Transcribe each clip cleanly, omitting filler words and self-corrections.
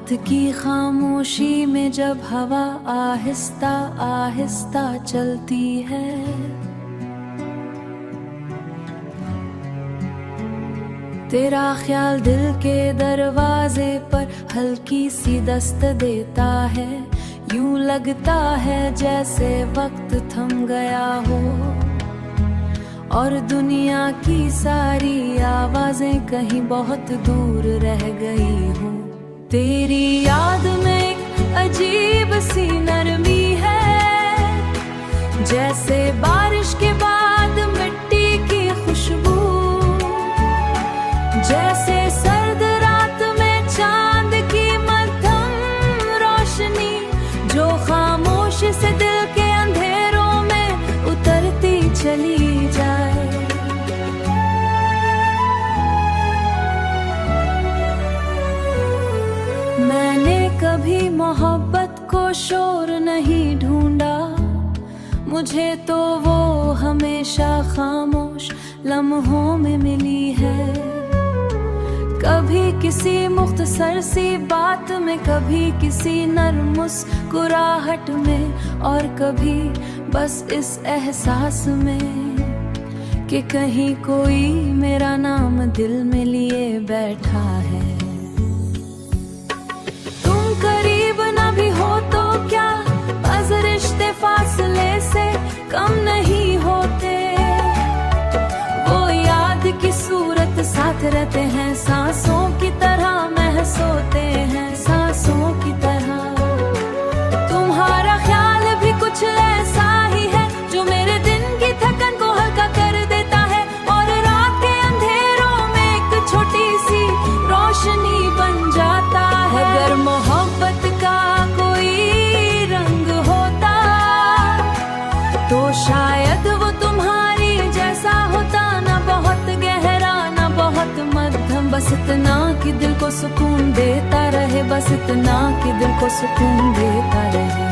रात की खामोशी में जब हवा आहिस्ता आहिस्ता चलती है, तेरा ख्याल दिल के दरवाजे पर हल्की सी दस्त देता है। यूं लगता है जैसे वक्त थम गया हो और दुनिया की सारी आवाजें कहीं बहुत दूर रह गई हो। तेरी याद में एक अजीब सी नरमी है, जैसे बारिश के बाद मिट्टी की खुशबू, जैसे सर्द रात में चांद की मध्यम रोशनी जो खामोश से दिल के अंधेरों में उतरती चली जाए। मैंने कभी मोहब्बत को शोर नहीं ढूंढा, मुझे तो वो हमेशा खामोश लम्हों में मिली है। कभी किसी मुख्तसर सी बात में, कभी किसी नर्म मुस्कुराहट में, और कभी बस इस एहसास में कि कहीं कोई मेरा नाम दिल में लिए बैठा है। करीब ना भी हो तो क्या, बस रिश्ते फासले से कम नहीं होते। वो याद की सूरत साथ रहते हैं, सांसों की तरह महसूस होते हैं, सांसों की तरह। तुम्हारा ख्याल भी कुछ ऐसा ही है जो मेरे दिन की थकन को हल्का कर देता है, और रात के अंधेरों में एक छोटी सी रोशनी बन जाता है। अगर मोहब्बत का कोई रंग होता तो शायद वो तुम्हारी जैसा होता, ना बहुत गहरा ना बहुत मध्यम, बस इतना कि दिल को सुकून देता रहे, बस इतना कि दिल को सुकून देता रहे।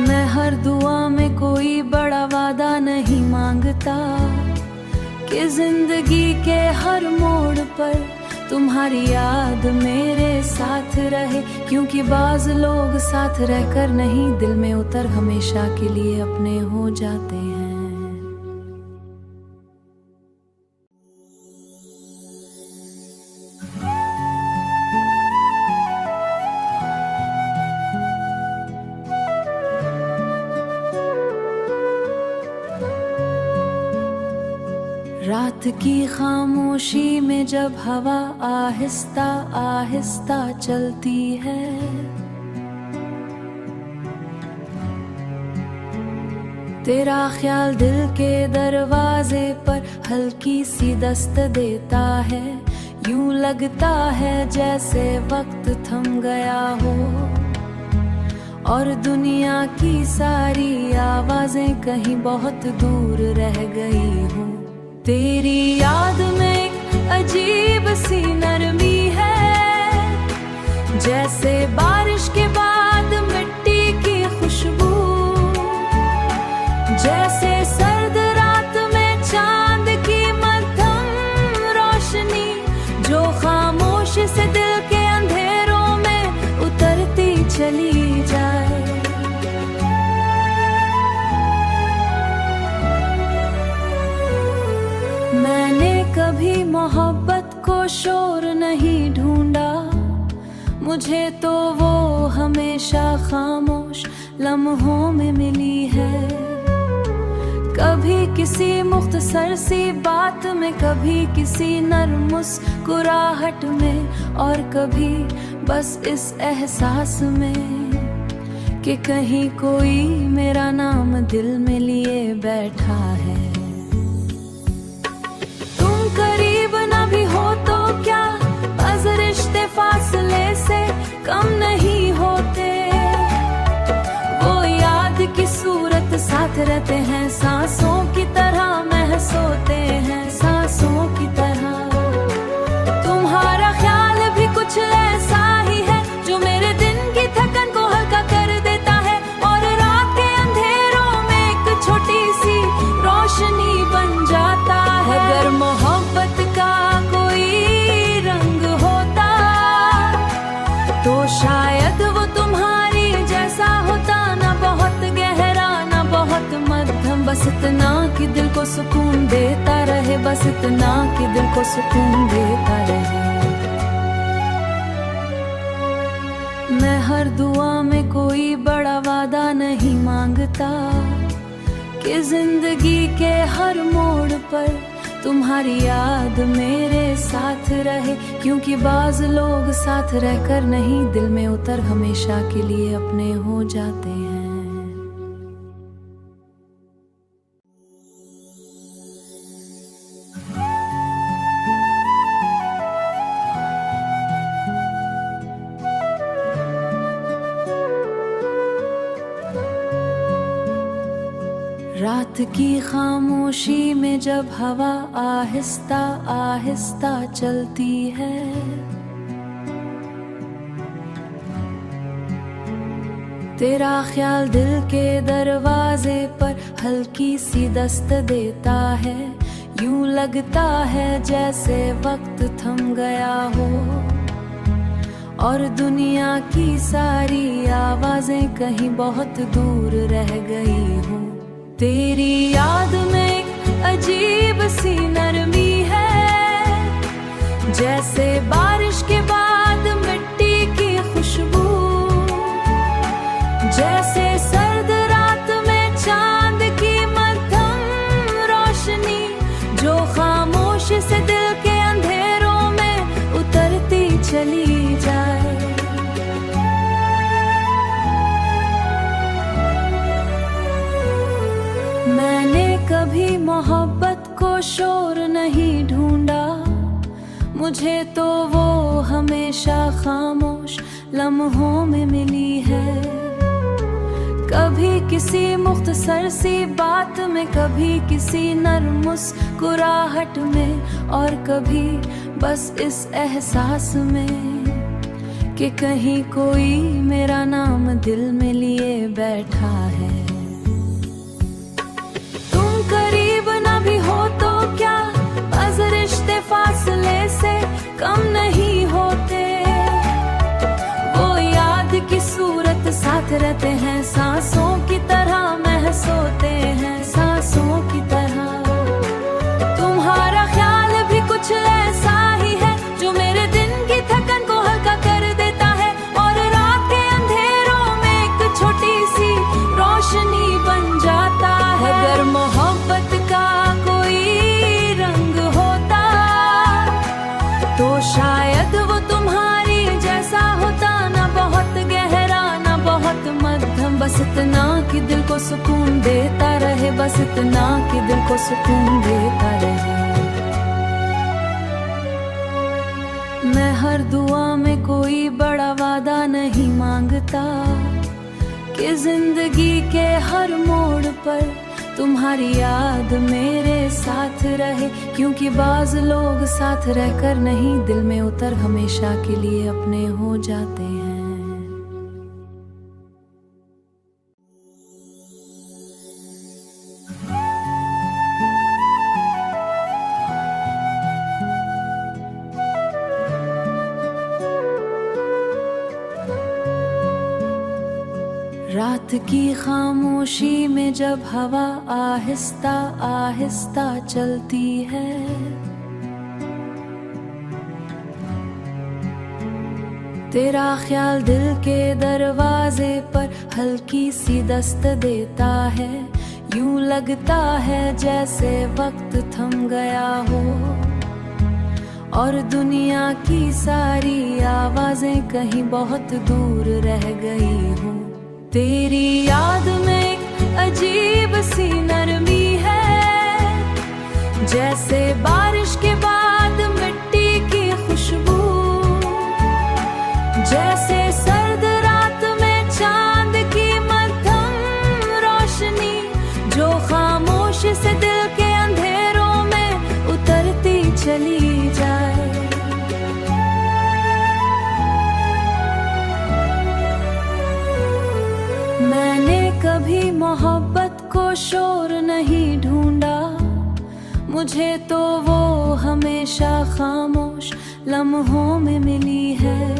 मैं हर दुआ में कोई बड़ा वादा नहीं मांगता कि जिंदगी के हर मोड़ पर तुम्हारी याद मेरे साथ रहे, क्योंकि बाज लोग साथ रहकर नहीं दिल में उतर हमेशा के लिए अपने हो जाते हैं। रात की खामोशी में जब हवा आहिस्ता आहिस्ता चलती है, तेरा ख्याल दिल के दरवाजे पर हल्की सी दस्त देता है। यूं लगता है जैसे वक्त थम गया हो और दुनिया की सारी आवाजें कहीं बहुत दूर रह गई हो। तेरी याद में एक अजीब सी नरमी है, जैसे बारिश के बाद मिट्टी की खुशबू, जैसे सर्द रात में चांद की मध्यम रोशनी जो खामोश से दिल के अंधेरों में उतरती चली जाए। मैंने कभी मोहब्बत को शोर नहीं ढूंढा, मुझे तो वो हमेशा खामोश लम्हों में मिली है। कभी किसी मुख्तसर सी बात में, कभी किसी नर्म मुस्कुराहट में, और कभी बस इस एहसास में कि कहीं कोई मेरा नाम दिल में लिए बैठा है। करीब ना भी हो तो क्या, बस रिश्ते फासले से कम नहीं होते। वो याद की सूरत साथ रहते हैं, सांसों की तरह महसूस होते हैं, सांसों की तरह। तुम्हारा ख्याल भी कुछ ऐसा ही है जो मेरे दिन की थकन को हल्का कर देता है, और रात के अंधेरों में एक छोटी सी रोशनी बन जाता है। अगर मोहब्बत का कोई रंग कि दिल को सुकून देता रहे, बस इतना कि दिल को सुकून देता रहे। मैं हर दुआ में कोई बड़ा वादा नहीं मांगता कि जिंदगी के हर मोड़ पर तुम्हारी याद मेरे साथ रहे, क्योंकि बाज लोग साथ रहकर नहीं दिल में उतर हमेशा के लिए अपने हो जाते हैं। रात की खामोशी में जब हवा आहिस्ता आहिस्ता चलती है, तेरा ख्याल दिल के दरवाजे पर हल्की सी दस्त देता है। यूं लगता है जैसे वक्त थम गया हो और दुनिया की सारी आवाजें कहीं बहुत दूर रह गई हो। तेरी याद में एक अजीब सी नरमी है, जैसे बारिश के बाद मिट्टी की खुशबू, जैसे सर्द रात में चांद की मध्यम रोशनी जो खामोश से दिल के अंधेरों में उतरती चली जाए। मैंने कभी मोहब्बत को शोर नहीं ढूंढा, मुझे तो वो हमेशा खामोश लम्हों में मिली है। कभी किसी मुख्तसर सी बात में, कभी किसी नर्म मुस्कुराहट में, और कभी बस इस एहसास में कि कहीं कोई मेरा नाम दिल में लिए बैठा है। करीब न भी हो तो क्या, बस रिश्ते फासले से कम नहीं होते। वो याद की सूरत साथ रहते हैं, सांसों की तरह महसूस होते हैं, सांसों की तरह। तुम्हारा ख्याल भी कुछ ऐसा ही है जो मेरे दिन की थकन को हल्का कर देता है, और रात के अंधेरों में एक छोटी सी रोशनी बन जाता है। अगर मोहब्बत का कोई रंग होता तो शायद वो तुम्हारी जैसा होता, ना बहुत गहरा ना बहुत मध्यम, बस इतना कि दिल को सुकून देता रहे, बस इतना कि दिल को सुकून देता रहे। मैं हर दुआ में कोई बड़ा वादा नहीं मांगता कि जिंदगी के हर मोड़ पर तुम्हारी याद मेरे साथ रहे, क्योंकि बाज लोग साथ रहकर नहीं दिल में उतर हमेशा के लिए अपने हो जाते हैं। रात की खामोशी में जब हवा आहिस्ता आहिस्ता चलती है, तेरा ख्याल दिल के दरवाजे पर हल्की सी दस्त देता है। यूं लगता है जैसे वक्त थम गया हो और दुनिया की सारी आवाजें कहीं बहुत दूर रह गई हो। तेरी याद में एक अजीब सी नरमी है, जैसे बारिश के बाद मिट्टी की खुशबू, जैसे सर्द रात में चांद की मध्यम रोशनी जो खामोश से दिल के अंधेरों में उतरती चली जाए। मैंने कभी मोहब्बत को शोर नहीं ढूंढा, मुझे तो वो हमेशा खामोश लम्हों में मिली है।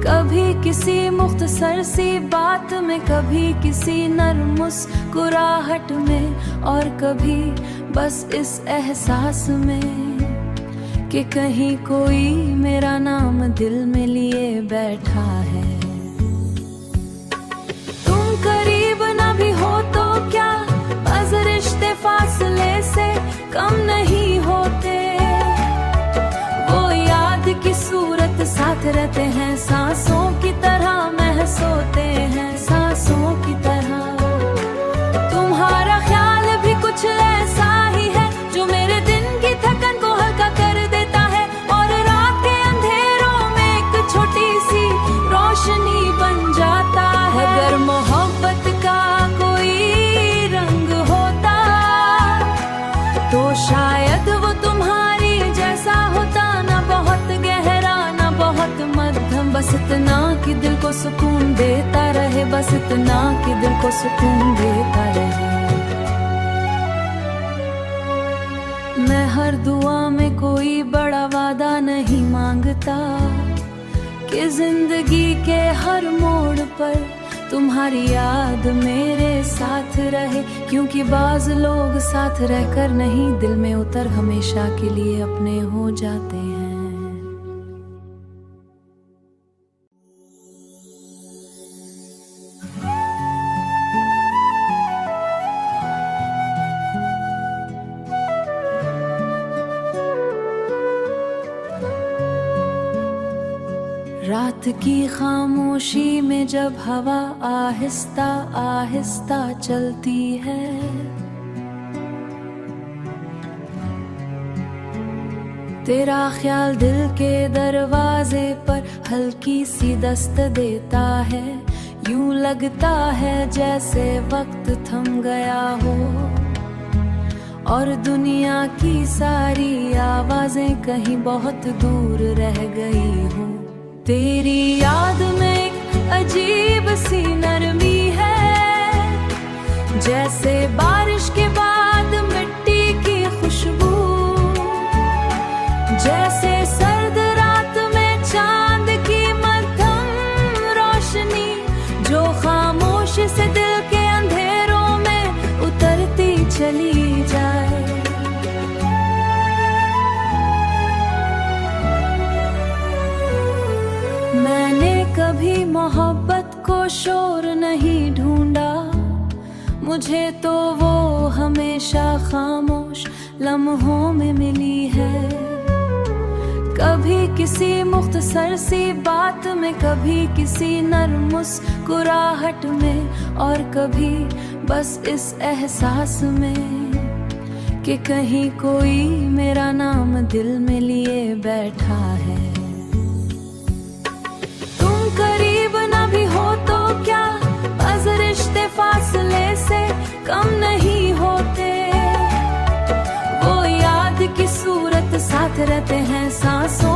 कभी किसी मुख्तसर सी बात में, कभी किसी नर्म मुस्कुराहट में, और कभी बस इस एहसास में कि कहीं कोई मेरा नाम दिल में लिए बैठा है। तुम करीब ना भी हो तो क्या, बस रिश्ते फासले से कम नहीं होते। वो याद की सूरत साथ रहते हैं, सांसों की तरह महसूस होते हैं, सांसों की तरह। तुम्हारा ख्याल भी कुछ ऐसा ही है जो मेरे दिन की थकन को हल्का कर देता है, और रात के अंधेरों में एक छोटी सी रोशनी बन जाता है। अगर मोहब्बत का कोई रंग होता तो शायद वो तुम्हारी जैसा होता, ना बहुत गहरा ना बहुत मध्यम, बस इतना कि दिल को सुकून देता रहे, बस इतना कि दिल को सुकून देता रहे। मैं हर दुआ में कोई बड़ा वादा नहीं मांगता कि जिंदगी के हर मोड़ पर तुम्हारी याद मेरे साथ रहे, क्योंकि बाज लोग साथ रहकर नहीं दिल में उतर हमेशा के लिए अपने हो जाते हैं। रात की खामोशी में जब हवा आहिस्ता आहिस्ता चलती है, तेरा ख्याल दिल के दरवाजे पर हल्की सी दस्त देता है। यूं लगता है जैसे वक्त थम गया हो और दुनिया की सारी आवाजें कहीं बहुत दूर रह गई हो। तेरी याद में एक अजीब सी नरमी है, जैसे बारिश के बाद मिट्टी की खुशबू, जैसे सर्द रात में चांद की मध्यम रोशनी जो खामोश से दिल के अंधेरों में उतरती चली जाए। मैंने कभी मोहब्बत को शोर नहीं ढूंढा, मुझे तो वो हमेशा खामोश लम्हों में मिली है। कभी किसी मुख्तसर सी बात में, कभी किसी नर्म मुस्कुराहट में, और कभी बस इस एहसास में कि कहीं कोई मेरा नाम दिल में लिए बैठा है। करीब ना भी हो तो क्या, बस रिश्ते फासले से कम नहीं होते। वो याद की सूरत साथ रहते हैं, सांसों